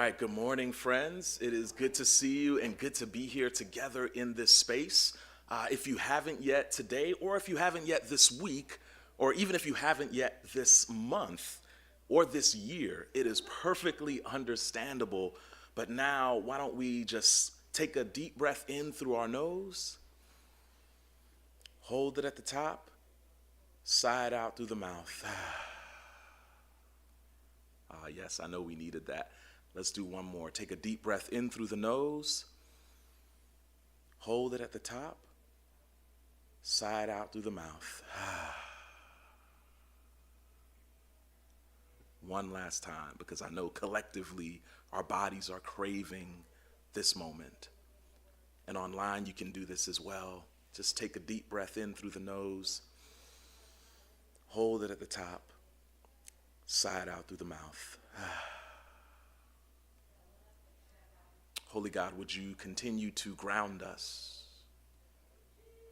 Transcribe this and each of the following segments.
right, good morning, friends. It is good to see you and good to be here together in this space. If you haven't yet today, or if you haven't yet this week, or even if you haven't yet this month or this year, it is perfectly understandable. But now, why don't we just take a deep breath in through our nose, hold it at the top, sigh it out through the mouth. Yes, I know we needed that. Let's do one more. Take a deep breath in through the nose. Hold it at the top. Sigh it out through the mouth. One last time, because I know collectively our bodies are craving this moment. And online you can do this as well. Just take a deep breath in through the nose. Hold it at the top. Sigh it out through the mouth. Holy God, would you continue to ground us?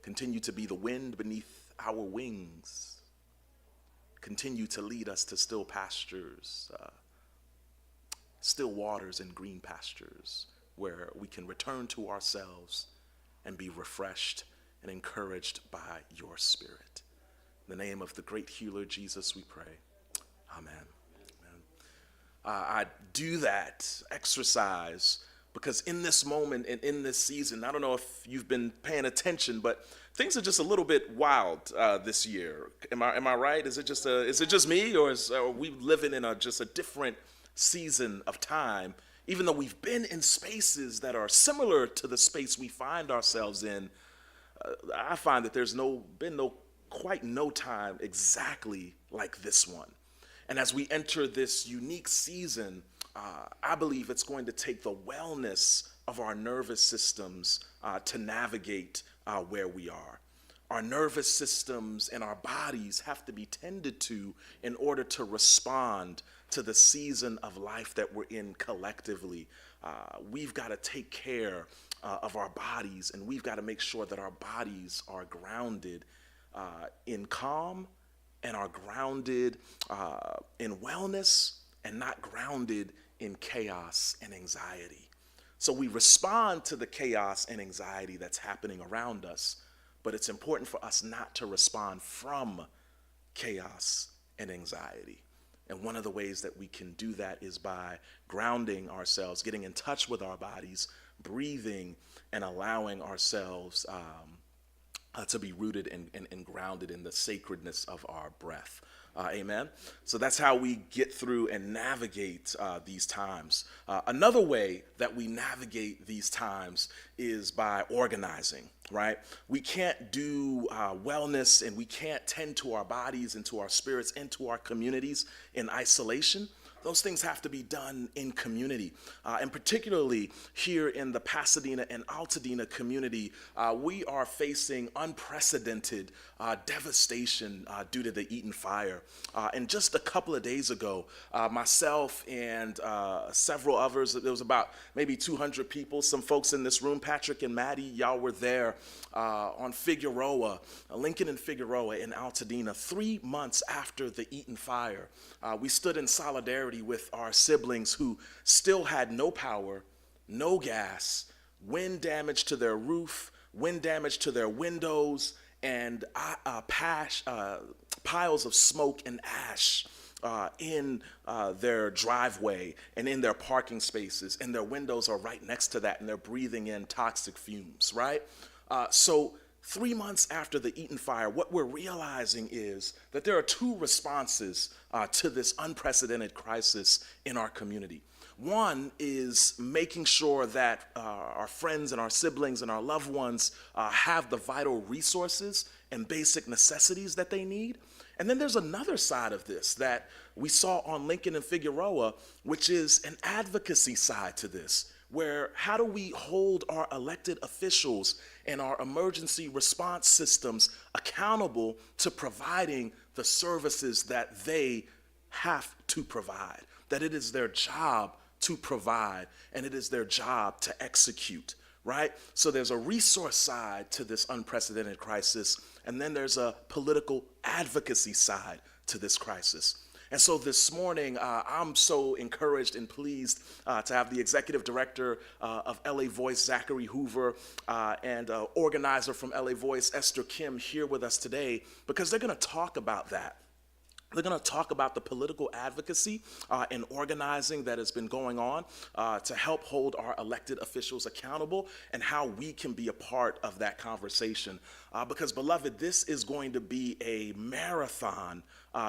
Continue to be the wind beneath our wings. Continue to lead us to still pastures, still waters and green pastures, where we can return to ourselves and be refreshed and encouraged by your Spirit. In the name of the great healer, Jesus, we pray. Amen. Amen. I do that exercise because in this moment and in this season, I don't know if you've been paying attention, but things are just a little bit wild this year. Am I right? Is it just me, or are we living in just a different season of time? Even though we've been in spaces that are similar to the space we find ourselves in, I find that there's been quite no time exactly like this one. And as we enter this unique season, I believe it's going to take the wellness of our nervous systems to navigate where we are. Our nervous systems and our bodies have to be tended to in order to respond to the season of life that we're in collectively. We've got to take care of our bodies, and we've got to make sure that our bodies are grounded in calm and are grounded in wellness and not grounded in chaos and anxiety. So we respond to the chaos and anxiety that's happening around us, but it's important for us not to respond from chaos and anxiety. And one of the ways that we can do that is by grounding ourselves, getting in touch with our bodies, breathing, and allowing ourselves to be rooted and grounded in the sacredness of our breath. Amen. So that's how we get through and navigate these times. Another way that we navigate these times is by organizing, right? We can't do wellness, and we can't tend to our bodies and to our spirits and to our communities in isolation. Those things have to be done in community. And particularly here in the Pasadena and Altadena community, we are facing unprecedented devastation due to the Eaton Fire. And just a couple of days ago, myself and several others, there was about maybe 200 people, some folks in this room, Patrick and Maddie, y'all were there on Figueroa, Lincoln and Figueroa in Altadena, 3 months after the Eaton Fire. We stood in solidarity with our siblings who still had no power, no gas, wind damage to their roof, wind damage to their windows, and piles of smoke and ash in their driveway and in their parking spaces, and their windows are right next to that, and they're breathing in toxic fumes, right? So 3 months after the Eaton Fire, what we're realizing is that there are two responses to this unprecedented crisis in our community. One is making sure that our friends and our siblings and our loved ones have the vital resources and basic necessities that they need. And then there's another side of this that we saw on Lincoln and Figueroa, which is an advocacy side to this, where how do we hold our elected officials and our emergency response systems accountable to providing the services that they have to provide, that it is their job to provide and it is their job to execute, right? So there's a resource side to this unprecedented crisis, and then there's a political advocacy side to this crisis. And so this morning, I'm so encouraged and pleased to have the executive director of LA Voice, Zachary Hoover, and organizer from LA Voice, Esther here with us today, because they're going to talk about that. They're going to talk about the political advocacy and organizing that has been going on to help hold our elected officials accountable and how we can be a part of that conversation. Because, beloved, this is going to be a marathon,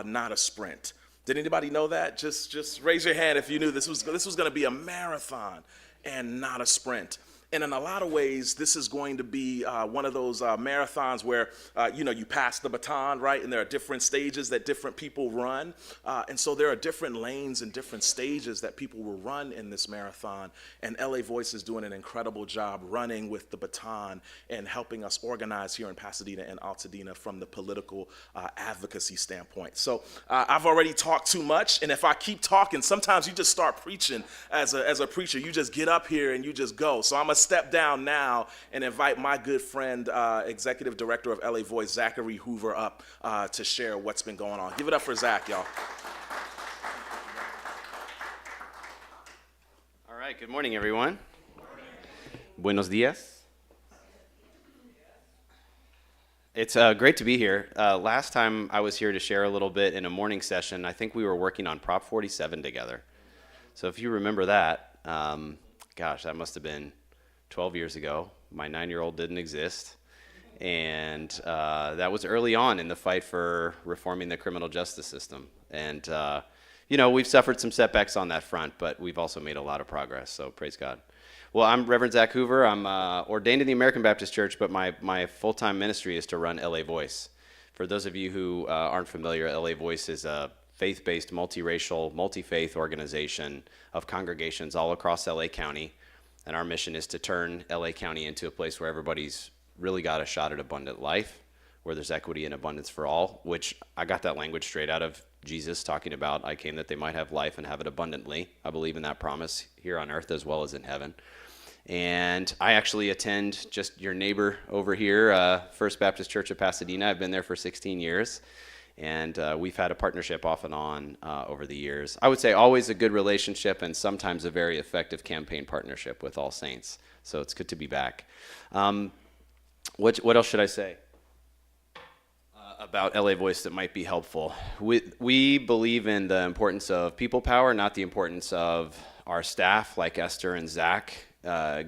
not a sprint. Did anybody know that? Just raise your hand if you knew this was going to be a marathon and not a sprint. And in a lot of ways, this is going to be one of those marathons where, you pass the baton, right? And there are different stages that different people run. And so there are different lanes and different stages that people will run in this marathon. And LA Voice is doing an incredible job running with the baton and helping us organize here in Pasadena and Altadena from the political advocacy standpoint. So I've already talked too much. And if I keep talking, sometimes you just start preaching as a preacher. You just get up here and you just go. So I'm step down now and invite my good friend, executive director of LA Voice, Zachary Hoover, up to share what's been going on. Give it up for Zach, y'all. All right, good morning, everyone. Buenos dias. It's great to be here. Last time I was here to share a little bit in a morning session, I think we were working on Prop 47 together. So if you remember that, gosh, that must have been 12 years ago. My 9-year-old didn't exist. And that was early on in the fight for reforming the criminal justice system. And, we've suffered some setbacks on that front, but we've also made a lot of progress, so praise God. Well, I'm Reverend Zach Hoover. I'm ordained in the American Baptist Church, but my full-time ministry is to run LA Voice. For those of you who aren't familiar, LA Voice is a faith-based, multiracial, multi-faith organization of congregations all across LA County. And our mission is to turn LA County into a place where everybody's really got a shot at abundant life, where there's equity and abundance for all, which I got that language straight out of Jesus talking about, I came that they might have life and have it abundantly. I believe in that promise here on earth as well as in heaven. And I actually attend just your neighbor over here, First Baptist Church of Pasadena. I've been there for 16 years. And we've had a partnership off and on over the years. I would say always a good relationship and sometimes a very effective campaign partnership with All Saints. So it's good to be back. What else should I say about LA Voice that might be helpful? We believe in the importance of people power, not the importance of our staff like Esther and Zach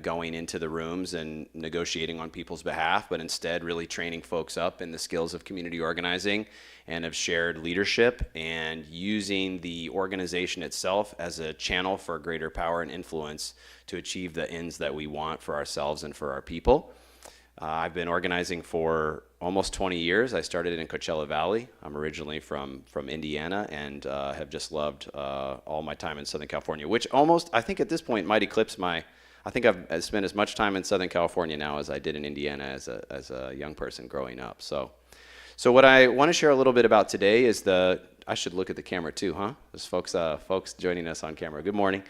going into the rooms and negotiating on people's behalf, but instead really training folks up in the skills of community organizing and of shared leadership and using the organization itself as a channel for greater power and influence to achieve the ends that we want for ourselves and for our people. I've been organizing for almost 20 years. I started in Coachella Valley. I'm originally from Indiana and have just loved all my time in Southern California, which almost, I think at this point, might eclipse I think I've spent as much time in Southern California now as I did in Indiana as a young person growing up. So what I want to share a little bit about today is I should look at the camera too, huh? There's folks joining us on camera. Good morning.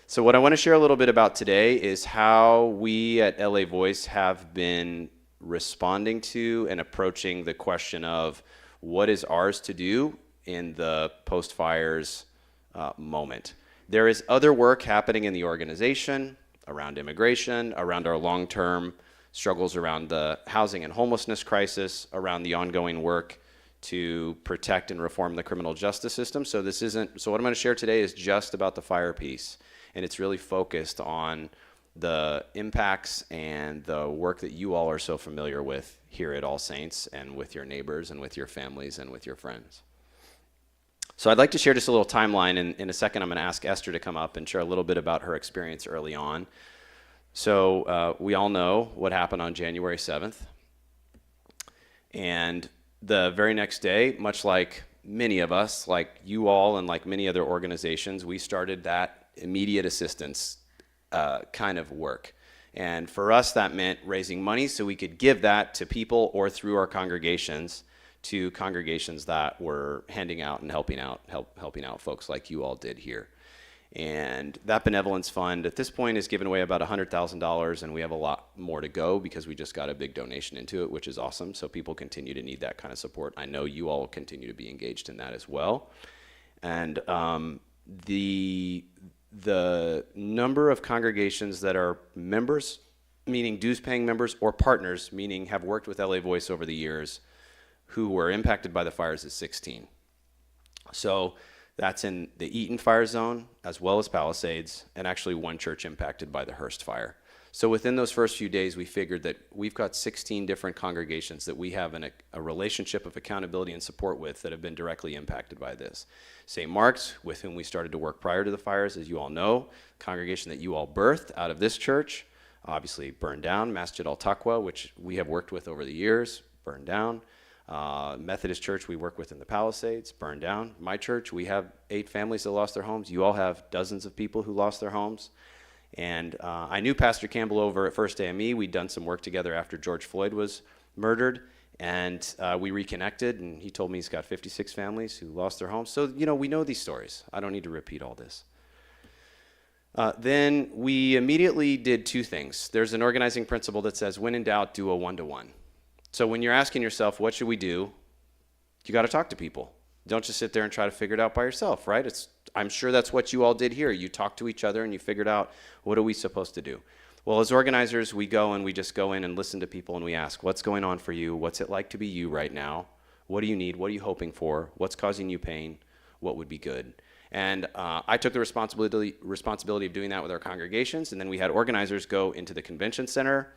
So what I want to share a little bit about today is how we at LA Voice have been responding to and approaching the question of what is ours to do in the post-fires moment. There is other work happening in the organization around immigration, around our long-term struggles around the housing and homelessness crisis, around the ongoing work to protect and reform the criminal justice system. So what I'm going to share today is just about the fire piece. And it's really focused on the impacts and the work that you all are so familiar with here at All Saints and with your neighbors and with your families and with your friends. So I'd like to share just a little timeline. And in a second, I'm going to ask Esther to come up and share a little bit about her experience early on. So we all know what happened on January 7th. And the very next day, much like many of us, like you all and like many other organizations, we started that immediate assistance kind of work. And for us, that meant raising money so we could give that to people or through our congregations to congregations that were handing out and helping out folks like you all did here. And that benevolence fund at this point has given away about $100,000, and we have a lot more to go because we just got a big donation into it, which is awesome. So people continue to need that kind of support. I know you all will continue to be engaged in that as well. And the number of congregations that are members, meaning dues-paying members, or partners, meaning have worked with LA Voice over the years, who were impacted by the fires is 16. So that's in the Eaton Fire zone, as well as Palisades, and actually one church impacted by the Hearst fire. So within those first few days, we figured that we've got 16 different congregations that we have a relationship of accountability and support with that have been directly impacted by this. St. Mark's, with whom we started to work prior to the fires, as you all know, congregation that you all birthed out of this church, obviously burned down. Masjid al-Taqwa, which we have worked with over the years, burned down. Methodist Church we work with in the Palisades, burned down. My church, we have 8 families that lost their homes. You all have dozens of people who lost their homes. And I knew Pastor Campbell over at First AME. We'd done some work together after George Floyd was murdered. And we reconnected, and he told me he's got 56 families who lost their homes. So, we know these stories. I don't need to repeat all this. Then we immediately did 2 things. There's an organizing principle that says, when in doubt, do a one-to-one. So when you're asking yourself, what should we do? You got to talk to people. Don't just sit there and try to figure it out by yourself, right? I'm sure that's what you all did here. You talked to each other and you figured out, what are we supposed to do? Well, as organizers, we go and we just go in and listen to people and we ask, what's going on for you? What's it like to be you right now? What do you need? What are you hoping for? What's causing you pain? What would be good? And I took the responsibility of doing that with our congregations, and then we had organizers go into the convention center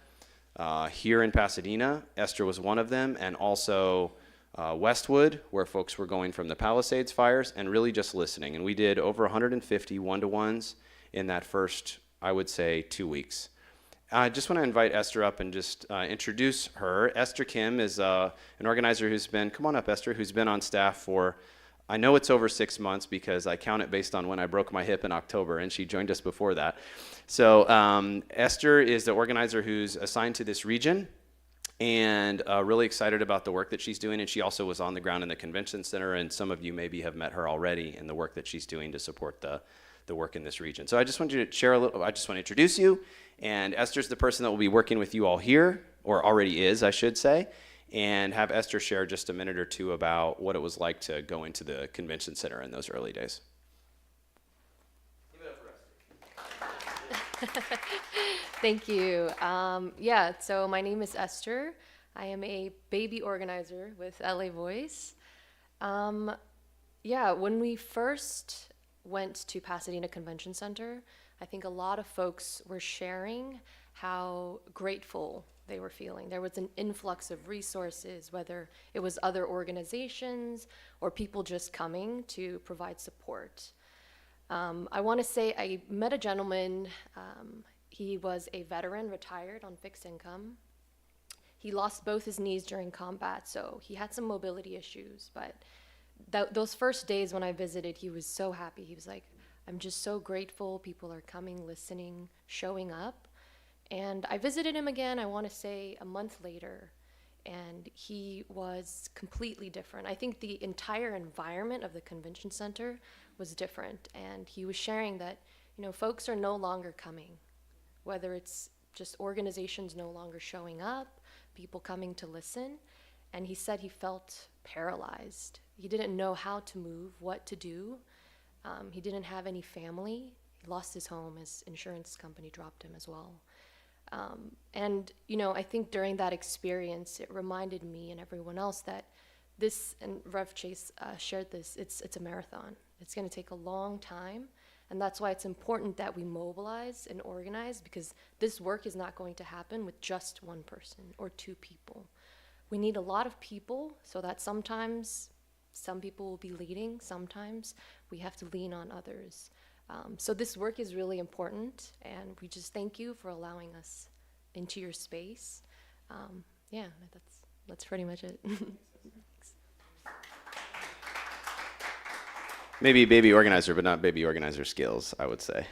here in Pasadena. Esther was one of them, and also Westwood, where folks were going from the Palisades fires, and really just listening. And we did over 150 one-to-ones in that first, I would say, 2 weeks. I just want to invite Esther up and just introduce her. Esther Kim is an organizer who's been, come on up, Esther, who's been on staff for, I know it's over 6 months because I count it based on when I broke my hip in October, and she joined us before that. So Esther is the organizer who's assigned to this region, and really excited about the work that she's doing. And she also was on the ground in the convention center, and some of you maybe have met her already in the work that she's doing to support the work in this region. So I just want you to share a little, I just want to introduce you, and Esther's the person that will be working with you all here, or already is, I should say, and have Esther share just a minute or two about what it was like to go into the convention center in those early days. Thank you. So my name is Esther. I am a baby organizer with LA Voice. When we first went to Pasadena Convention Center, I think a lot of folks were sharing how grateful they were feeling. There was an influx of resources, whether it was other organizations or people just coming to provide support. I want to say I met a gentleman, he was a veteran, retired on fixed income. He lost both his knees during combat, so he had some mobility issues, but those first days when I visited, he was so happy. He was like, I'm just so grateful people are coming, listening, showing up. And I visited him again, I want to say a month later, and he was completely different. I think the entire environment of the convention center was different, and he was sharing that, folks are no longer coming, whether it's just organizations no longer showing up, people coming to listen, and he said he felt paralyzed. He didn't know how to move, what to do. He didn't have any family. He lost his home. His insurance company dropped him as well. I think during that experience, it reminded me and everyone else that this, and Rev Chase shared this, it's a marathon. It's going to take a long time, and that's why it's important that we mobilize and organize, because this work is not going to happen with just one person or 2 people. We need a lot of people, so that sometimes some people will be leading, sometimes we have to lean on others. So this work is really important, and we just thank you for allowing us into your space. That's pretty much it. Maybe baby organizer, but not baby organizer skills, I would say.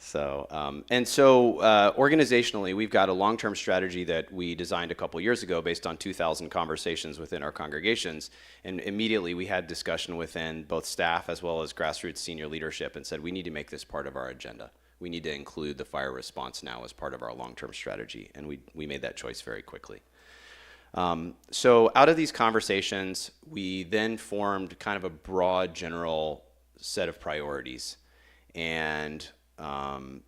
Organizationally, we've got a long-term strategy that we designed a couple years ago based on 2,000 conversations within our congregations. And immediately we had discussion within both staff as well as grassroots senior leadership and said, we need to make this part of our agenda. We need to include the fire response now as part of our long-term strategy. And we made that choice very quickly. So out of these conversations, we then formed kind of a broad general set of priorities. And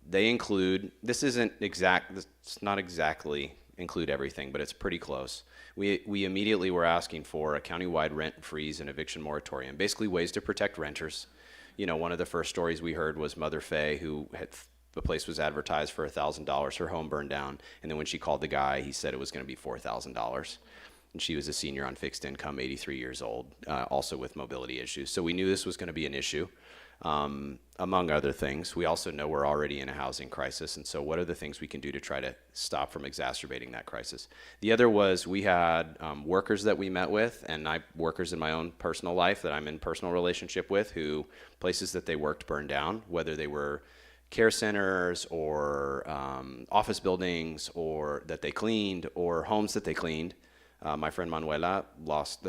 they include, it's not exactly include everything, but it's pretty close. We immediately were asking for a countywide rent freeze and eviction moratorium, basically ways to protect renters. You know, one of the first stories we heard was Mother Faye, the place was advertised for $1,000, her home burned down, and then when she called the guy, he said it was going to be $4,000. And she was a senior on fixed income, 83 years old, also with mobility issues. So we knew this was going to be an issue. Among other things, we also know we're already in a housing crisis, and so what are the things we can do to try to stop from exacerbating that crisis? The other was we had workers that we met with, and workers in my own personal life that I'm in personal relationship with, who places that they worked burned down, whether they were care centers or office buildings or that they cleaned or homes that they cleaned. My friend Manuela lost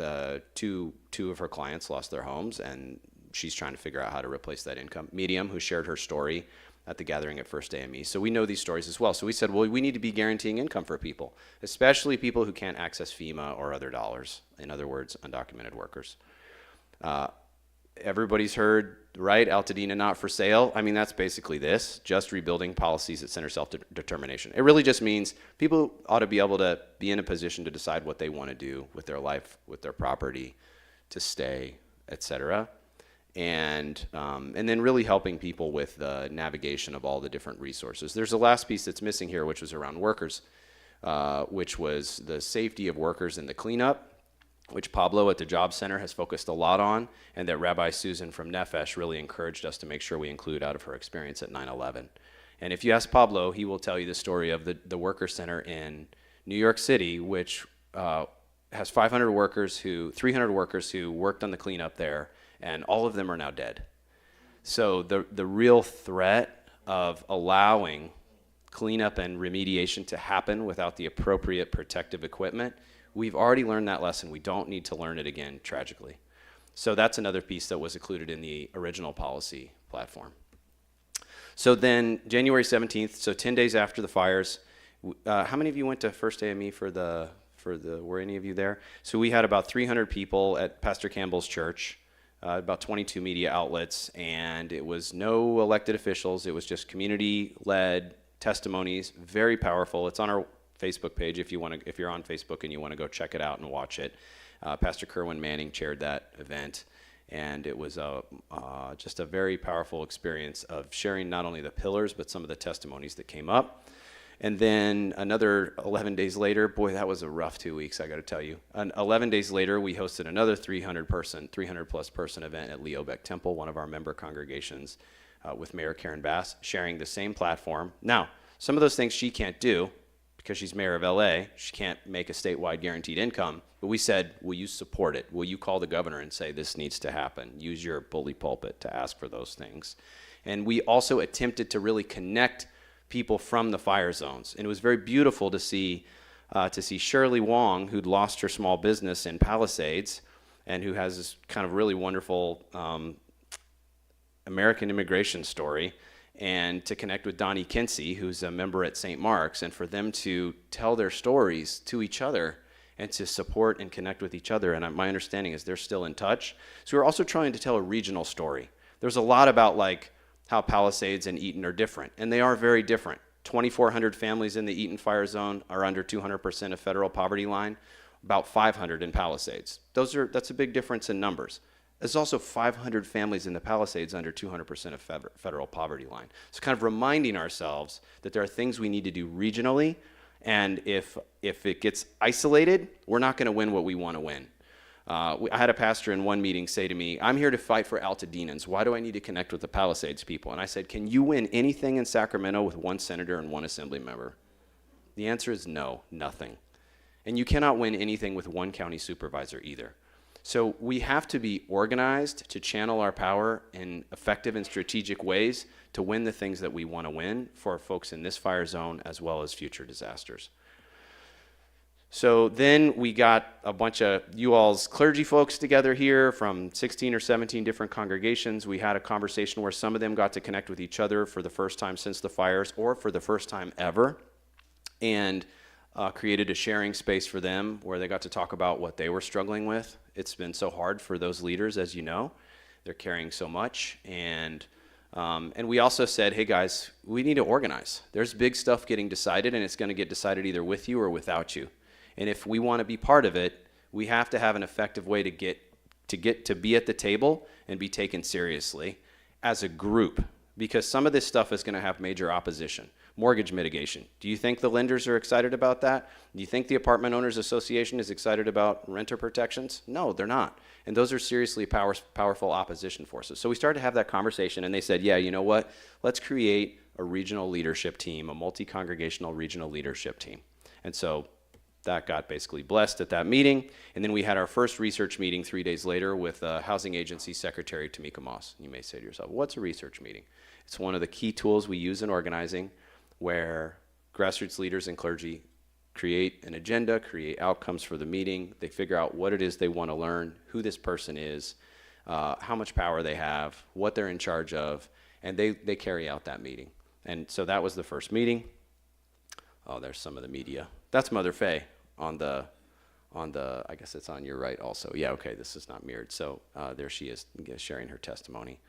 two of her clients lost their homes, and she's trying to figure out how to replace that income. Medium, who shared her story at the gathering at First AME. So we know these stories as well. So we said, well, we need to be guaranteeing income for people, especially people who can't access FEMA or other dollars. In other words, undocumented workers. Everybody's heard, right? Altadena not for sale. I mean, that's basically this, just rebuilding policies that center self-determination. It really just means people ought to be able to be in a position to decide what they want to do with their life, with their property, to stay, etc. And then really helping people with the navigation of all the different resources. There's a last piece that's missing here, which was around workers, which was the safety of workers in the cleanup, which Pablo at the Job Center has focused a lot on, and that Rabbi Susan from Nefesh really encouraged us to make sure we include out of her experience at 9/11. And if you ask Pablo, he will tell you the story of the Worker Center in New York City, which has 300 workers who worked on the cleanup there, and all of them are now dead. So the real threat of allowing cleanup and remediation to happen without the appropriate protective equipment, we've already learned that lesson. We don't need to learn it again, tragically. So that's another piece that was included in the original policy platform. So then January 17th, so 10 days after the fires, how many of you went to First AME were any of you there? So we had about 300 people at Pastor Campbell's church, about 22 media outlets, and it was no elected officials. It was just community-led testimonies, very powerful. It's on our Facebook page if you're on Facebook and you want to go check it out and watch it. Pastor Kerwin Manning chaired that event, and it was just a very powerful experience of sharing not only the pillars but some of the testimonies that came up. And then another 11 days later, boy, that was a rough 2 weeks, I got to tell you. 11 days later, we hosted another 300 plus person event at Leo Beck Temple, one of our member congregations, with Mayor Karen Bass, sharing the same platform. Now, some of those things she can't do because she's mayor of LA. She can't make a statewide guaranteed income. But we said, will you support it? Will you call the governor and say this needs to happen? Use your bully pulpit to ask for those things. And we also attempted to really connect people from the fire zones. And it was very beautiful to see Shirley Wong, who'd lost her small business in Palisades and who has this kind of really wonderful American immigration story, and to connect with Donnie Kinsey, who's a member at St. Mark's, and for them to tell their stories to each other and to support and connect with each other. And my understanding is they're still in touch. So we're also trying to tell a regional story. There's a lot about like how Palisades and Eaton are different, and they are very different. 2,400 families in the Eaton Fire Zone are under 200% of federal poverty line, about 500 in Palisades. That's a big difference in numbers. There's also 500 families in the Palisades under 200% of federal poverty line. So kind of reminding ourselves that there are things we need to do regionally, and if it gets isolated, we're not going to win what we want to win. I had a pastor in one meeting say to me, I'm here to fight for Altadenans. Why do I need to connect with the Palisades people? And I said, can you win anything in Sacramento with one senator and one assembly member? The answer is no, nothing. And you cannot win anything with one county supervisor either. So we have to be organized to channel our power in effective and strategic ways to win the things that we want to win for folks in this fire zone as well as future disasters. So then we got a bunch of you all's clergy folks together here from 16 or 17 different congregations. We had a conversation where some of them got to connect with each other for the first time since the fires or for the first time ever, and created a sharing space for them where they got to talk about what they were struggling with. It's been so hard for those leaders, as you know. They're carrying so much. And we also said, hey guys, we need to organize. There's big stuff getting decided, and it's going to get decided either with you or without you. And if we want to be part of it, we have to have an effective way to get to be at the table and be taken seriously as a group, because some of this stuff is going to have major opposition. Mortgage mitigation. Do you think the lenders are excited about that? Do you think the Apartment Owners Association is excited about renter protections? No, they're not. And those are seriously powerful opposition forces. So we started to have that conversation, and they said, yeah, you know what? Let's create a regional leadership team, a multi-congregational regional leadership team. And so that got basically blessed at that meeting. And then we had our first research meeting 3 days later with Housing Agency Secretary Tamika Moss. You may say to yourself, what's a research meeting? It's one of the key tools we use in organizing, where grassroots leaders and clergy create an agenda, create outcomes for the meeting. They figure out what it is they want to learn, who this person is, how much power they have, what they're in charge of, and they carry out that meeting. And so that was the first meeting. Oh, there's some of the media. That's Mother Faye on the, I guess it's on your right also. Yeah, okay, this is not mirrored. So there she is sharing her testimony.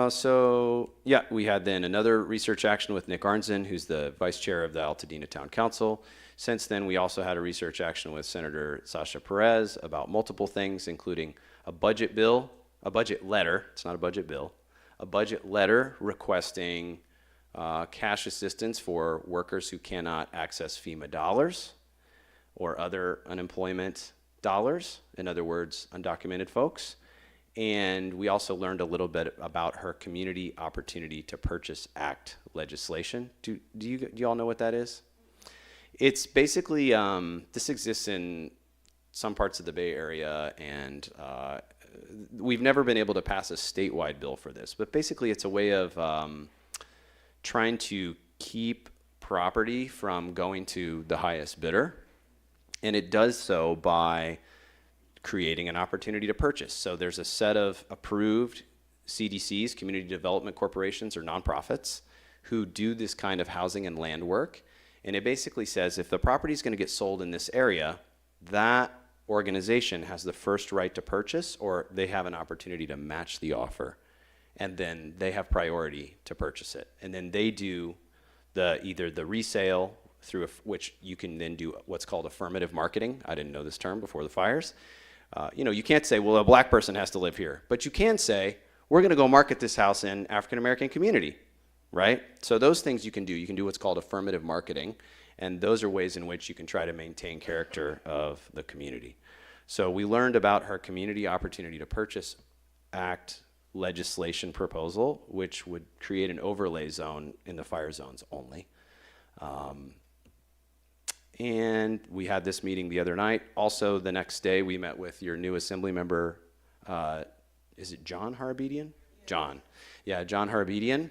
So yeah, we had then another research action with Nick Arnzen, who's the vice chair of the Altadena Town Council. Since then, we also had a research action with Senator Sasha Perez about multiple things, including a budget letter, it's not a budget bill, a budget letter requesting cash assistance for workers who cannot access FEMA dollars or other unemployment dollars, in other words, undocumented folks. And we also learned a little bit about her Community Opportunity to Purchase Act legislation. Do you all know what that is? It's basically, this exists in some parts of the Bay Area, and we've never been able to pass a statewide bill for this. But basically, it's a way of trying to keep property from going to the highest bidder. And it does so by creating an opportunity to purchase. So there's a set of approved CDCs, community development corporations or nonprofits, who do this kind of housing and land work. And it basically says if the property is going to get sold in this area, that organization has the first right to purchase, or they have an opportunity to match the offer. And then they have priority to purchase it. And then they do either the resale through which you can then do what's called affirmative marketing. I didn't know this term before the fires. You can't say, well, a black person has to live here. But you can say, we're going to go market this house in African-American community, right? So those things you can do. You can do what's called affirmative marketing. And those are ways in which you can try to maintain character of the community. So we learned about her Community Opportunity to Purchase Act legislation proposal, which would create an overlay zone in the fire zones only. And we had this meeting the other night. Also, the next day, we met with your new assembly member. Is it John Harabedian? John. Yeah, John Harabedian.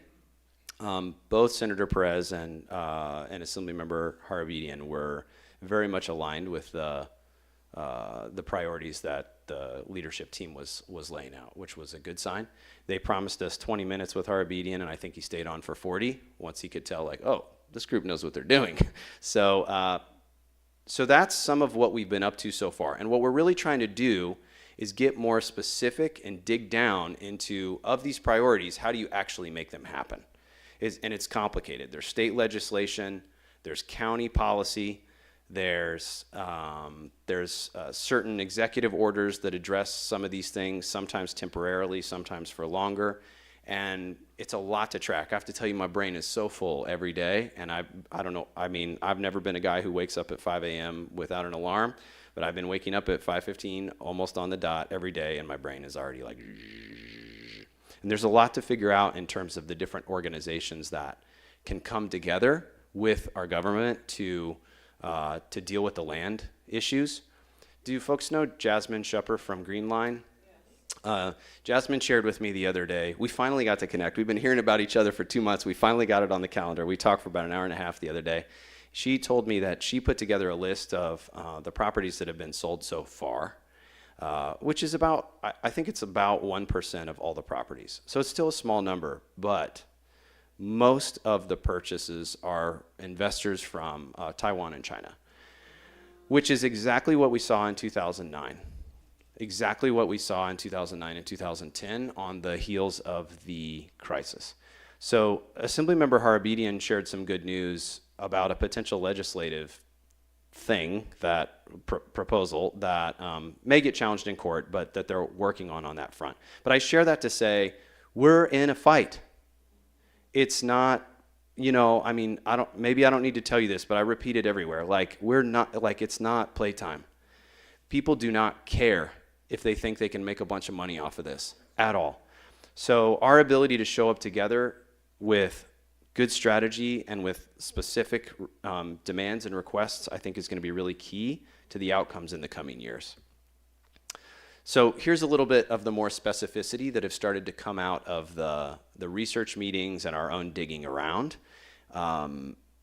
Both Senator Perez and Assembly Member Harabedian were very much aligned with the priorities that the leadership team was laying out, which was a good sign. They promised us 20 minutes with Harabedian, and I think he stayed on for 40 once he could tell, like, oh, this group knows what they're doing. So that's some of what we've been up to so far. And what we're really trying to do is get more specific and dig down into, of these priorities, how do you actually make them happen? And it's complicated. There's state legislation, there's county policy, there's certain executive orders that address some of these things, sometimes temporarily, sometimes for longer. And it's a lot to track. I have to tell you, my brain is so full every day. And I don't know, I mean, I've never been a guy who wakes up at 5 a.m. without an alarm, but I've been waking up at 5:15 almost on the dot every day, and my brain is already like, and there's a lot to figure out in terms of the different organizations that can come together with our government to deal with the land issues. Do folks know Jasmine Shupper from Green Line? Jasmine shared with me the other day. We finally got to connect. We've been hearing about each other for 2 months. We finally got it on the calendar. We talked for about an hour and a half the other day. She told me that she put together a list of the properties that have been sold so far, which is about, I think it's about 1% of all the properties. So it's still a small number, but most of the purchases are investors from Taiwan and China, which is exactly what we saw in 2009. Exactly what we saw in 2009 and 2010 on the heels of the crisis. So Assemblymember Harabedian shared some good news about a potential legislative thing, that proposal that may get challenged in court, but that they're working on that front. But I share that to say, we're in a fight. It's not, I mean, maybe I don't need to tell you this, but I repeat it everywhere. It's not playtime. People do not care if they think they can make a bunch of money off of this at all. So our ability to show up together with good strategy and with specific demands and requests, I think is going to be really key to the outcomes in the coming years. So here's a little bit of the more specificity that have started to come out of the research meetings and our own digging around.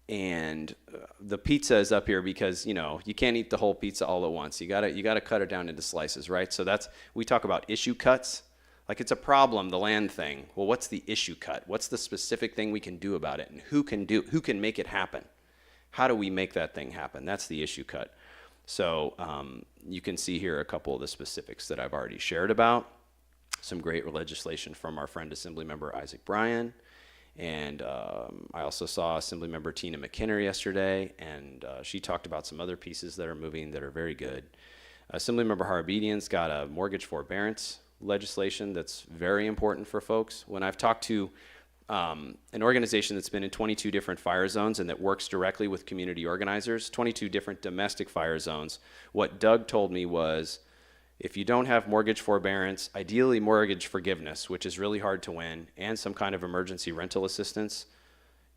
And the pizza is up here because, you can't eat the whole pizza all at once. You gotta cut it down into slices, right? So we talk about issue cuts. Like, it's a problem, the land thing. Well, what's the issue cut? What's the specific thing we can do about it? And who can make it happen? How do we make that thing happen? That's the issue cut. So you can see here a couple of the specifics that I've already shared about. Some great legislation from our friend Assemblymember Isaac Bryan. And I also saw Assemblymember Tina McKinner yesterday, and she talked about some other pieces that are moving that are very good. Assemblymember Harabedian's got a mortgage forbearance legislation that's very important for folks. When I've talked to an organization that's been in 22 different fire zones and that works directly with community organizers, 22 different domestic fire zones, what Doug told me was, if you don't have mortgage forbearance, ideally mortgage forgiveness, which is really hard to win, and some kind of emergency rental assistance,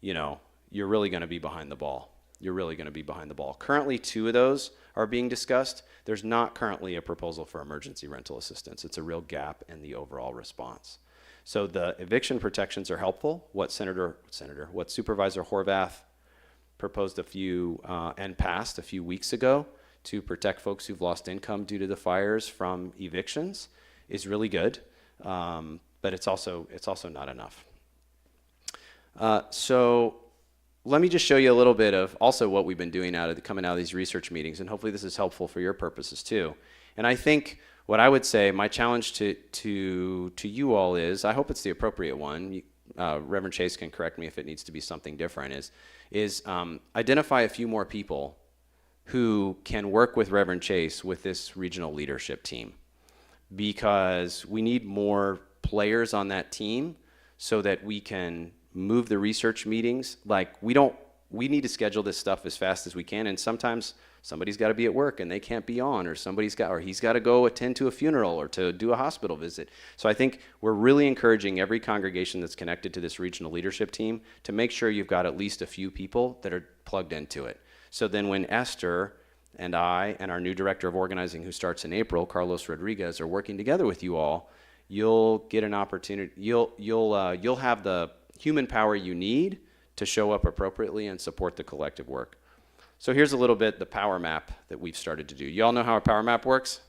you're really going to be behind the ball. You're really going to be behind the ball. Currently, 2 of those are being discussed. There's not currently a proposal for emergency rental assistance. It's a real gap in the overall response. So the eviction protections are helpful. What Supervisor Horvath proposed and passed a few weeks ago to protect folks who've lost income due to the fires from evictions is really good, but it's also not enough. So let me just show you a little bit of also what we've been doing coming out of these research meetings, and hopefully this is helpful for your purposes too. And I think what I would say, my challenge to you all is, I hope it's the appropriate one. Reverend Chase can correct me if it needs to be something different. Is identify a few more people who can work with Reverend Chase with this regional leadership team, because we need more players on that team so that we can move the research meetings. We need to schedule this stuff as fast as we can, and sometimes somebody's got to be at work and they can't be on, or he's got to go attend to a funeral or to do a hospital visit. So I think we're really encouraging every congregation that's connected to this regional leadership team to make sure you've got at least a few people that are plugged into it. So then when Esther and I and our new director of organizing, who starts in April, Carlos Rodriguez, are working together with you all, you'll get an opportunity. You'll have the human power you need to show up appropriately and support the collective work. So here's a little bit the power map that we've started to do. You all know how a power map works?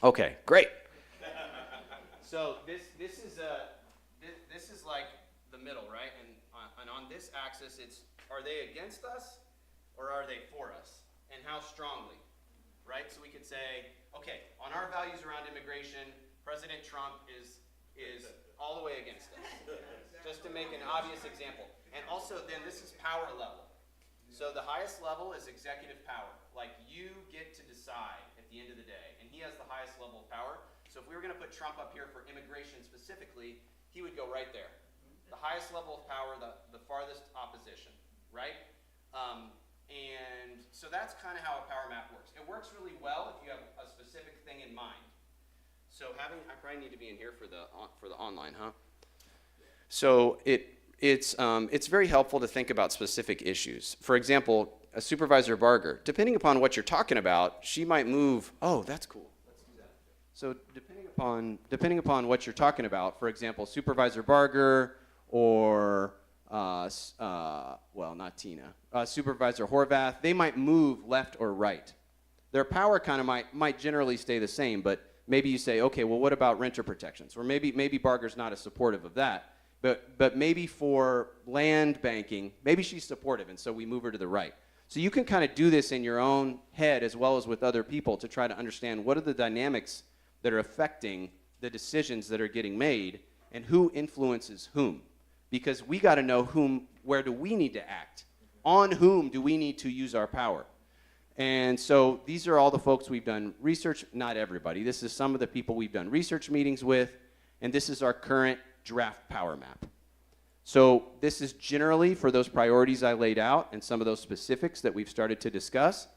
No. Okay, great. So this is like the middle, right? And on this axis, it's, are they against us or are they for us? And how strongly, right? So we could say, okay, on our values around immigration, President Trump is all the way against us. Just to make an obvious example. And also then this is power level. So the highest level is executive power. Like, you get to decide at the end of the day. And he has the highest level of power. So if we were going to put Trump up here for immigration specifically, he would go right there. The highest level of power, the farthest opposition, right? And so that's kind of how a power map works. It works really well if you have a specific thing in mind. So I probably need to be in here for the online, huh? So it's very helpful to think about specific issues. For example, a Supervisor Barger, depending upon what you're talking about, she might move, oh, that's cool. Let's do that. So depending upon what you're talking about, for example, Supervisor Barger or, well, not Tina, Supervisor Horvath, they might move left or right. Their power kind of might generally stay the same, but maybe you say, okay, well, what about renter protections? Or maybe Barger's not as supportive of that, but maybe for land banking, maybe she's supportive, and so we move her to the right. So you can kind of do this in your own head as well as with other people to try to understand what are the dynamics that are affecting the decisions that are getting made and who influences whom. Because we got to know where do we need to act? On whom do we need to use our power? And so these are all the folks we've done research, not everybody. This is some of the people we've done research meetings with, and this is our current draft power map. So this is generally for those priorities I laid out and some of those specifics that we've started to discuss.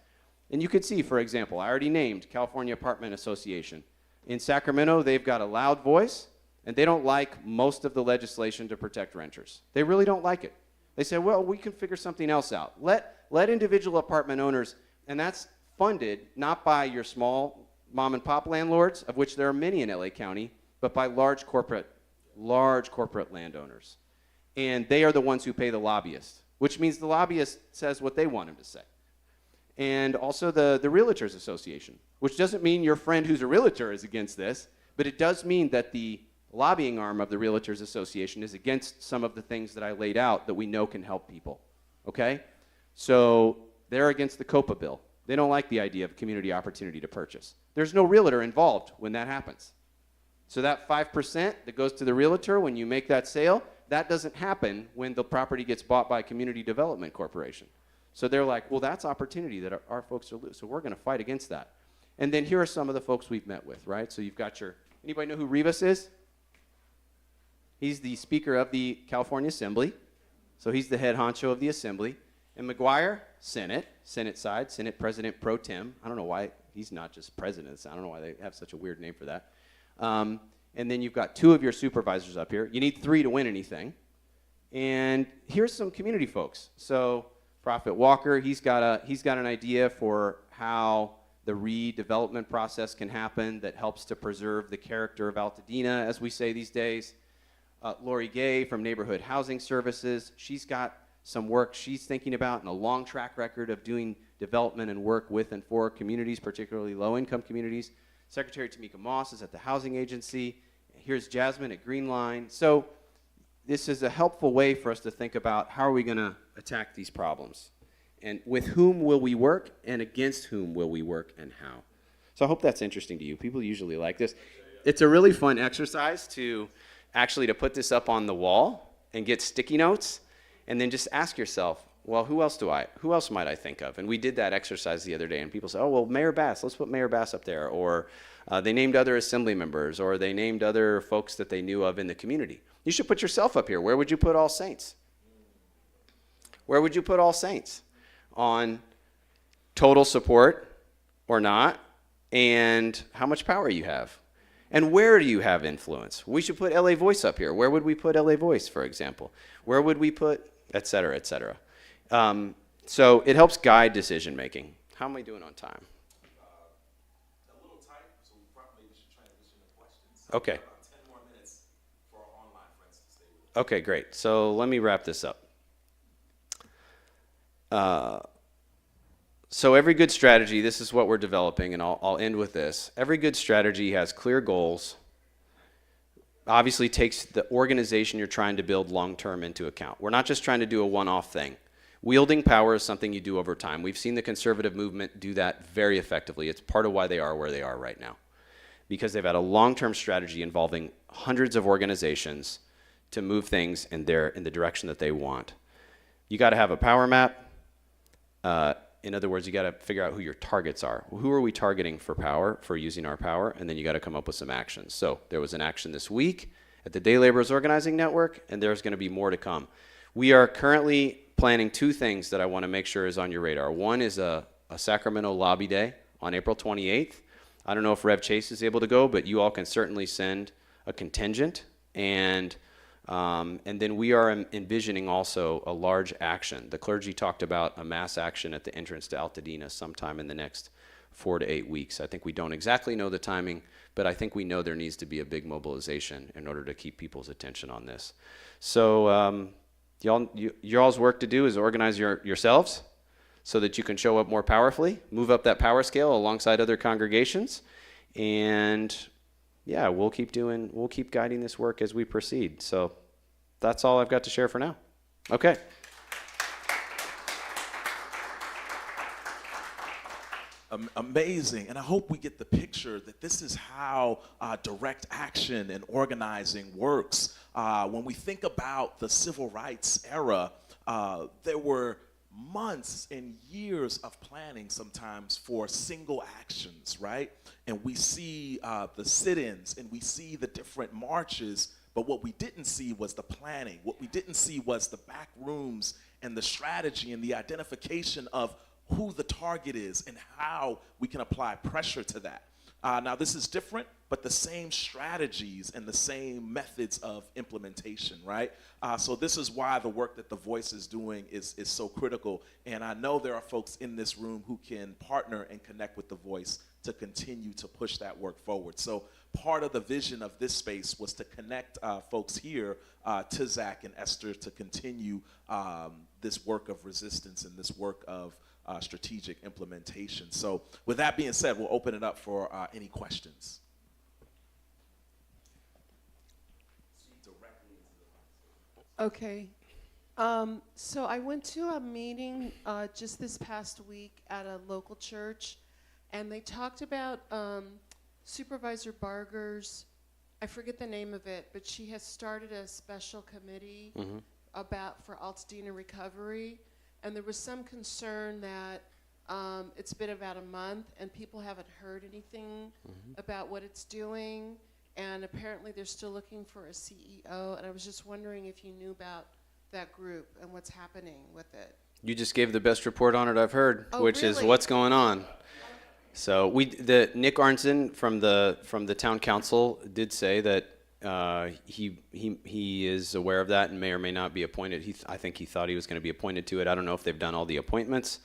And you could see, for example, I already named California Apartment Association. In Sacramento, they've got a loud voice, and they don't like most of the legislation to protect renters. They really don't like it. They say, well, we can figure something else out. Let individual apartment owners, and that's funded not by your small mom and pop landlords, of which there are many in LA County, but by large corporate landowners. And they are the ones who pay the lobbyist, which means the lobbyist says what they want him to say. And also the Realtors Association, which doesn't mean your friend who's a realtor is against this, but it does mean that the lobbying arm of the Realtors Association is against some of the things that I laid out that we know can help people, okay? So they're against the COPA bill. They don't like the idea of community opportunity to purchase. There's no realtor involved when that happens. So that 5% that goes to the realtor when you make that sale, that doesn't happen when the property gets bought by a community development corporation. So they're like, well, that's opportunity that our folks are losing, so we're going to fight against that. And then here are some of the folks we've met with, right? So you've got anybody know who Rivas is? He's the Speaker of the California Assembly. So he's the head honcho of the Assembly. And McGuire, Senate side, Senate President Pro Tem. I don't know why he's not just president. I don't know why they have such a weird name for that. And then you've got 2 of your supervisors up here. You need 3 to win anything. And here's some community folks. So Prophet Walker, he's got an idea for how the redevelopment process can happen that helps to preserve the character of Altadena, as we say these days. Lori Gay from Neighborhood Housing Services, she's got some work she's thinking about and a long track record of doing development and work with and for communities, particularly low-income communities. Secretary Tamika Moss is at the Housing Agency. Here's Jasmine at Green Line. So this is a helpful way for us to think about how are we going to attack these problems. And with whom will we work and against whom will we work and how. So I hope that's interesting to you. People usually like this. It's a really fun exercise to put this up on the wall and get sticky notes and then just ask yourself, well, who else might I think of? And we did that exercise the other day, and people said, oh, well, Mayor Bass, let's put Mayor Bass up there. Or they named other assembly members, or they named other folks that they knew of in the community. You should put yourself up here. Where would you put All Saints? Where would you put All Saints? On total support or not, and how much power you have. And where do you have influence? We should put LA Voice up here. Where would we put LA Voice, for example? Where would we put, et cetera, et cetera. So it helps guide decision making. How am I doing on time? A little tight, so we probably should transition to questions. Okay. About 10 more minutes for our online friends to stay with us. Okay, great. So let me wrap this up. So every good strategy, this is what we're developing, and I'll end with this. Every good strategy has clear goals, obviously takes the organization you're trying to build long-term into account. We're not just trying to do a one-off thing. Wielding power is something you do over time. We've seen the conservative movement do that very effectively. It's part of why they are where they are right now, because they've had a long-term strategy involving hundreds of organizations to move things in the direction that they want. You got to have a power map. In other words, you got to figure out who your targets are. Who are we targeting for power, for using our power? And then you got to come up with some actions. So there was an action this week at the Day Laborers Organizing Network, and there's going to be more to come. We are currently planning 2 things that I want to make sure is on your radar. One is a Sacramento Lobby Day on April 28th. I don't know if Rev Chase is able to go, but you all can certainly send a contingent and And then we are envisioning also a large action. The clergy talked about a mass action at the entrance to Altadena sometime in the next 4 to 8 weeks. I think we don't exactly know the timing, but I think we know there needs to be a big mobilization in order to keep people's attention on this. So y'all's work to do is organize yourselves so that you can show up more powerfully, move up that power scale alongside other congregations, and yeah, we'll keep guiding this work as we proceed. So that's all I've got to share for now. Okay. Amazing. And I hope we get the picture that this is how direct action and organizing works. When we think about the civil rights era, there were months and years of planning sometimes for single actions, right? And we see the sit-ins and we see the different marches, but what we didn't see was the planning. What we didn't see was the back rooms and the strategy and the identification of who the target is and how we can apply pressure to that. Now this is different, but the same strategies and the same methods of implementation, right? So this is why the work that The Voice is doing is so critical. And I know there are folks in this room who can partner and connect with The Voice to continue to push that work forward. So part of the vision of this space was to connect folks here to Zach and Esther to continue this work of resistance and this work of strategic implementation. So with that being said, we'll open it up for any questions. Okay. So I went to a meeting just this past week at a local church, and they talked about Supervisor Barger's, I forget the name of it, but she has started a special committee for Altadena recovery. And there was some concern that it's been about a month and people haven't heard anything about what it's doing. And apparently they're still looking for a CEO. And I was just wondering if you knew about that group and what's happening with it. You just gave the best report on it I've heard, which is really? what's going on. So Nick Arnson from the town council did say that he is aware of that and may or may not be appointed. I think he thought he was going to be appointed to it. I don't know if they've done all the appointments,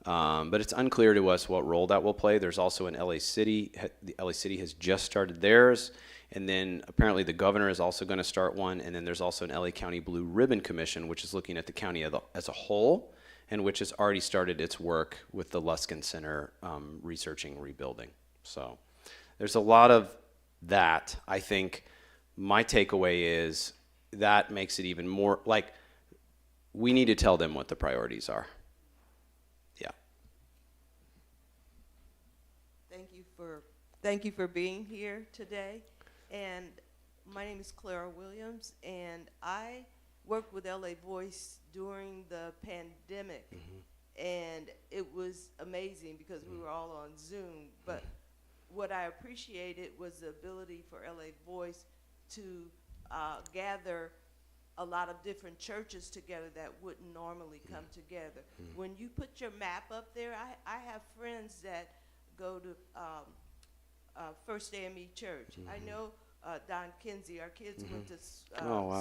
but it's unclear to us what role that will play. There's also an LA City. The LA City has just started theirs, and then apparently the governor is also going to start one. And then there's also an LA County Blue Ribbon Commission, which is looking at the county as a whole, and which has already started its work with the Luskin Center researching rebuilding. So there's a lot of that. I think my takeaway is that makes it even more like we need to tell them what the priorities are. Yeah. Thank you for being here today. And my name is Clara Williams, and I worked with LA Voice during the pandemic, and it was amazing because we were all on Zoom. But what I appreciated was the ability for LA Voice to gather a lot of different churches together that wouldn't normally come together. When you put your map up there, I have friends that go to First AME Church. I know Don Kinsey, our kids went to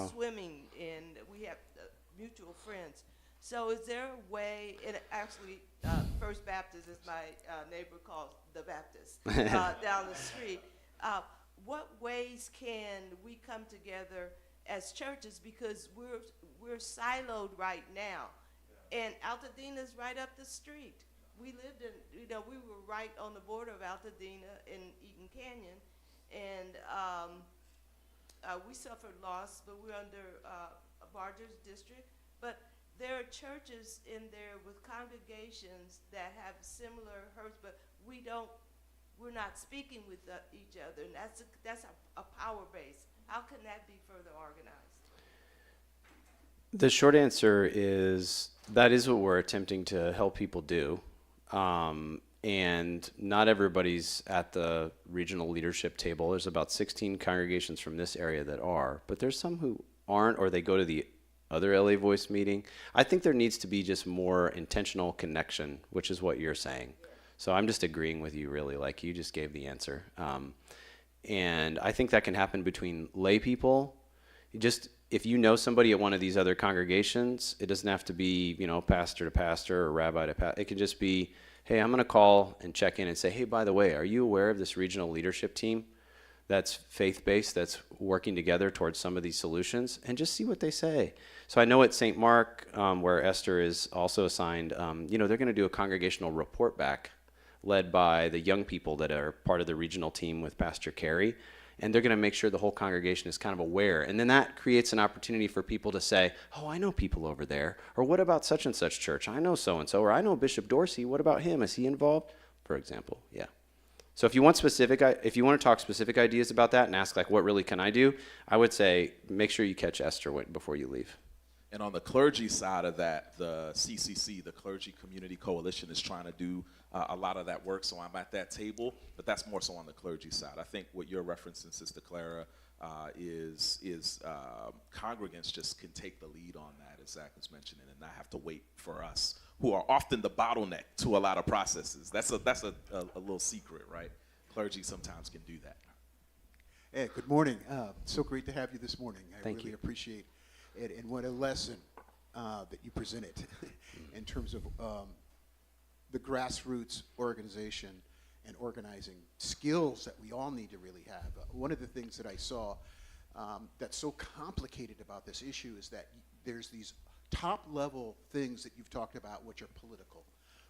swimming, and we have mutual friends. So is there a way, and actually First Baptist is my neighbor called the Baptist down the street. What ways can we come together as churches, because we're siloed right now, and Altadena's right up the street. We lived in, we were right on the border of Altadena in Eaton Canyon, and we suffered loss, but we're under a Barger's district. But there are churches in there with congregations that have similar hurts, but we're not speaking with each other, and that's a power base. How can that be further organized? The short answer is that is what we're attempting to help people do. And not everybody's at the regional leadership table. There's about 16 congregations from this area that are, but there's some who aren't, or they go to the other LA Voice meeting. I think there needs to be just more intentional connection, which is what you're saying. So I'm just agreeing with you, really, like you just gave the answer. And I think that can happen between lay people. if you know somebody at one of these other congregations, it doesn't have to be, pastor to pastor or rabbi to pastor. It can just be, hey, I'm going to call and check in and say, hey, by the way, are you aware of this regional leadership team that's faith-based, that's working together towards some of these solutions? And just see what they say. So I know at St. Mark, where Esther is also assigned, they're going to do a congregational report back led by the young people that are part of the regional team with Pastor Carey. And they're going to make sure the whole congregation is kind of aware. And then that creates an opportunity for people to say, oh, I know people over there. Or what about such and such church? I know so-and-so. Or I know Bishop Dorsey. What about him? Is he involved? For example, yeah. So if you want to talk specific ideas about that and ask, like, what really can I do? I would say make sure you catch Esther before you leave. And on the clergy side of that, the CCC, the Clergy Community Coalition, is trying to do a lot of that work. So I'm at that table, but that's more so on the clergy side. I think what you're referencing, Sister Clara, is congregants just can take the lead on that, as Zach was mentioning, and not have to wait for us, who are often the bottleneck to a lot of processes. That's a little secret, right? Clergy sometimes can do that. Hey, good morning. So great to have you this morning. I Thank really you. appreciate it, and what a lesson that you presented in terms of the grassroots organization and organizing skills that we all need to really have. One of the things that I saw that's so complicated about this issue is that there's these top-level things that you've talked about which are political,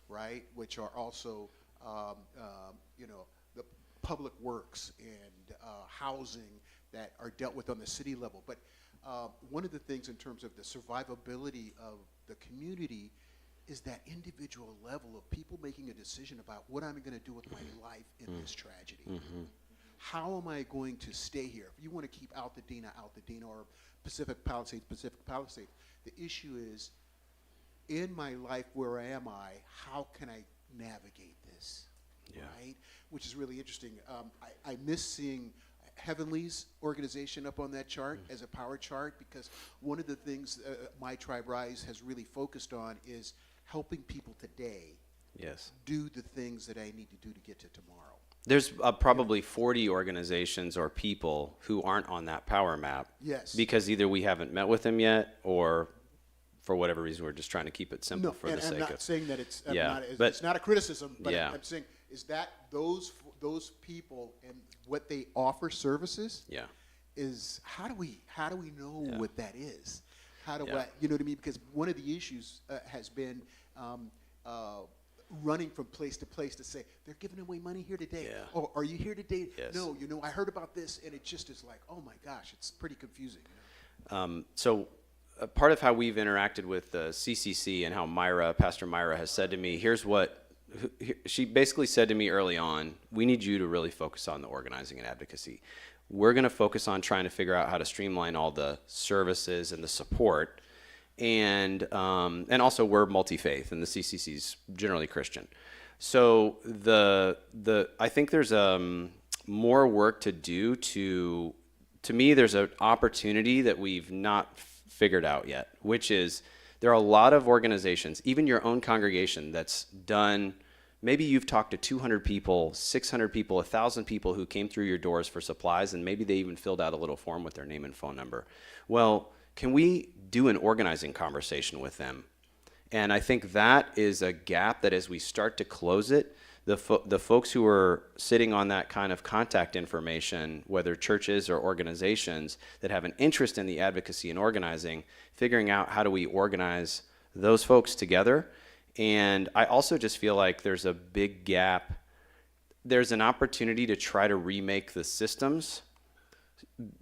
right? Which are also, the public works and housing that are dealt with on the city level. But one of the things in terms of the survivability of the community is that individual level of people making a decision about what I'm going to do with my life in this tragedy. Mm-hmm. How am I going to stay here? If you want to keep Altadena, or Pacific Palisades, the issue is, in my life, where am I? How can I navigate this? Yeah. Right? Which is really interesting. I miss seeing Heavenly's organization up on that chart as a power chart, because one of the things My Tribe Rise has really focused on is helping people today do the things that I need to do to get to tomorrow. There's probably 40 organizations or people who aren't on that power map. Yes. Because either we haven't met with them yet, or for whatever reason we're just trying to keep it simple for the sake of. I'm not saying that it's but it's not a criticism, but yeah. I'm saying is that those people and what they offer services. Yeah. Is how do we know what that is? How do I, you know what I mean? Because one of the issues has been running from place to place to say, they're giving away money here today. Yeah. Oh, are you here today? Yes. No, I heard about this, and it just is like, oh my gosh, it's pretty confusing. So part of how we've interacted with the CCC and how Pastor Myra has said to me, she basically said to me early on, we need you to really focus on the organizing and advocacy. We're going to focus on trying to figure out how to streamline all the services and the support. And also we're multi-faith, and the CCC's generally Christian. So I think there's more work to do to me, there's an opportunity that we've not figured out yet, which is there are a lot of organizations, even your own congregation, that's done. Maybe you've talked to 200 people, 600 people, 1,000 people who came through your doors for supplies, and maybe they even filled out a little form with their name and phone number. Well, can we do an organizing conversation with them? And I think that is a gap that as we start to close it, the folks who are sitting on that kind of contact information, whether churches or organizations that have an interest in the advocacy and organizing, figuring out how do we organize those folks together. And I also just feel like there's a big gap. There's an opportunity to try to remake the systems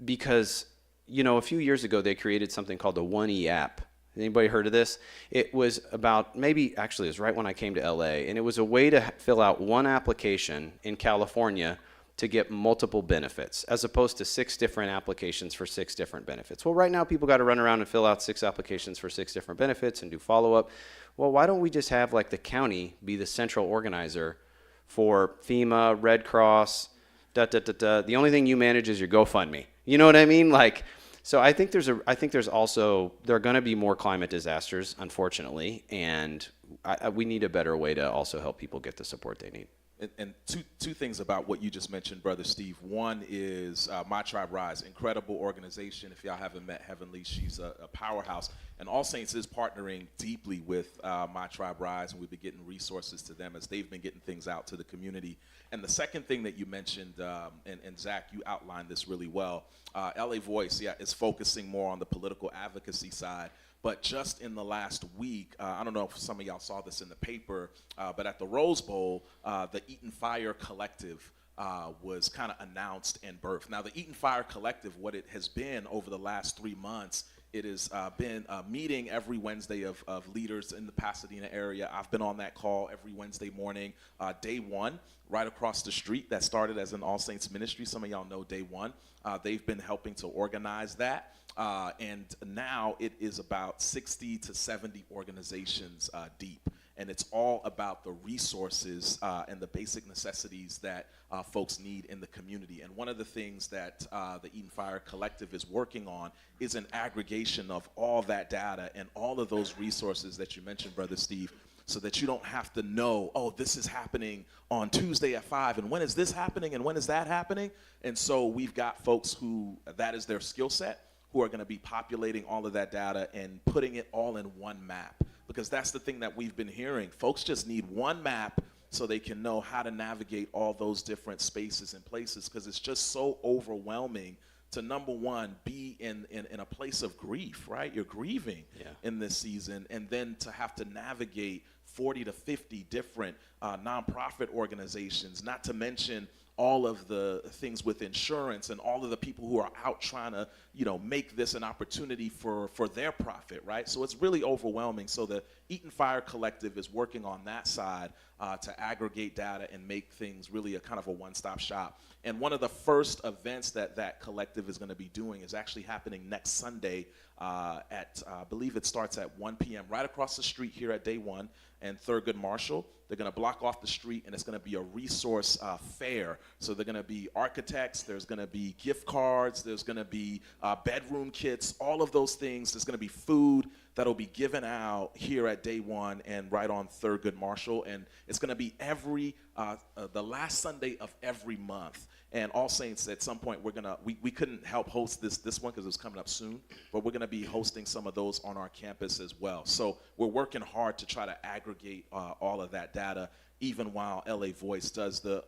because, a few years ago they created something called the 1E app. Anybody heard of this? It was about, it was right when I came to LA, and it was a way to fill out one application in California to get multiple benefits, as opposed to 6 different applications for 6 different benefits. Well, right now people got to run around and fill out 6 applications for 6 different benefits and do follow-up. Well, why don't we just have the county be the central organizer for FEMA, Red Cross, The only thing you manage is your GoFundMe. You know what I mean? So I think there are going to be more climate disasters, unfortunately, and we need a better way to also help people get the support they need. And two things about what you just mentioned, Brother Steve. One is My Tribe Rise, incredible organization. If y'all haven't met Heavenly, she's a powerhouse. And All Saints is partnering deeply with My Tribe Rise, and we've been getting resources to them as they've been getting things out to the community. And the second thing that you mentioned, and Zach, you outlined this really well, LA Voice, is focusing more on the political advocacy side. But just in the last week, I don't know if some of y'all saw this in the paper, but at the Rose Bowl, the Eaton Fire Collective was kind of announced and birthed. Now, the Eaton Fire Collective, what it has been over the last 3 months, it has been a meeting every Wednesday of leaders in the Pasadena area. I've been on that call every Wednesday morning. Day one, right across the street, that started as an All Saints ministry. Some of y'all know Day One. They've been helping to organize that. And now it is about 60 to 70 organizations deep. And it's all about the resources and the basic necessities that folks need in the community. And one of the things that the Eaton Fire Collective is working on is an aggregation of all that data and all of those resources that you mentioned, Brother Steve, so that you don't have to know, oh, this is happening on Tuesday at 5, and when is this happening, and when is that happening? And so we've got folks who, that is their skill set, who are going to be populating all of that data and putting it all in one map. Because that's the thing that we've been hearing. Folks just need one map so they can know how to navigate all those different spaces and places, because it's just so overwhelming to, number one, be in a place of grief, right? You're grieving in this season, and then to have to navigate 40 to 50 different nonprofit organizations, not to mention all of the things with insurance and all of the people who are out trying to, make this an opportunity for their profit, right? So it's really overwhelming. So the Eaton Fire Collective is working on that side to aggregate data and make things really a kind of a one-stop shop. And one of the first events that collective is going to be doing is actually happening next Sunday at, I believe it starts at 1 p.m. right across the street here at Day One and Thurgood Marshall. They're going to block off the street, and it's going to be a resource fair. So they're going to be architects, there's going to be gift cards, there's going to be bedroom kits, all of those things. There's going to be food that'll be given out here at Day One and right on Thurgood Marshall. And it's going to be the last Sunday of every month. And All Saints, at some point, we couldn't help host this one because it was coming up soon, but we're going to be hosting some of those on our campus as well. So we're working hard to try to aggregate all of that data, even while LA Voice does the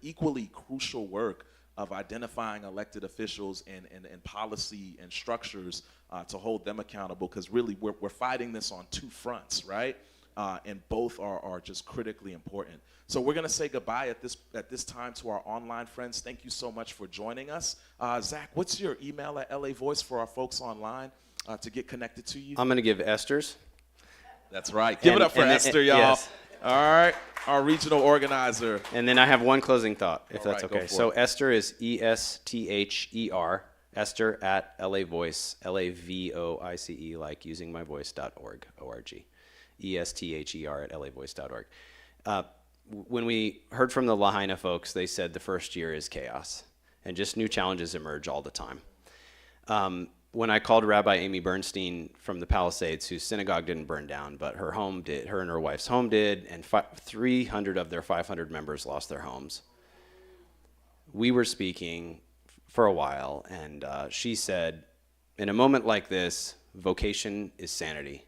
equally crucial work of identifying elected officials and policy and structures to hold them accountable, because really we're fighting this on two fronts, right? And both are just critically important. So we're going to say goodbye at this time to our online friends. Thank you so much for joining us. Zach, what's your email at LA Voice for our folks online to get connected to you? I'm going to give Esther's. That's right. Give it up for Esther, y'all. Yes. All right. Our regional organizer. And then I have one closing thought, if All that's right, go okay. for So it. Esther is ESTHER, Esther at LA Voice, LAVOICE, like usingmyvoice.org, O-R-G. ESTHER at LAVoice.org. When we heard from the Lahaina folks, they said the first year is chaos, and just new challenges emerge all the time. When I called Rabbi Amy Bernstein from the Palisades, whose synagogue didn't burn down, but her home did, her and her wife's home did, and 300 of their 500 members lost their homes. We were speaking for a while, and she said, in a moment like this, vocation is sanity.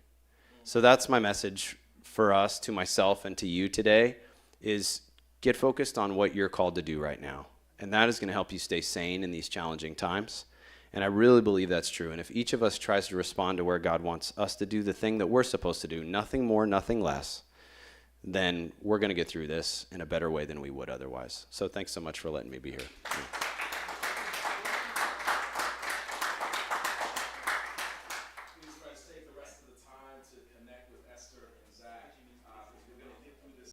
So that's my message for us, to myself and to you today, is get focused on what you're called to do right now. And that is going to help you stay sane in these challenging times. And I really believe that's true. And if each of us tries to respond to where God wants us to do the thing that we're supposed to do, nothing more, nothing less, then we're going to get through this in a better way than we would otherwise. So thanks so much for letting me be here.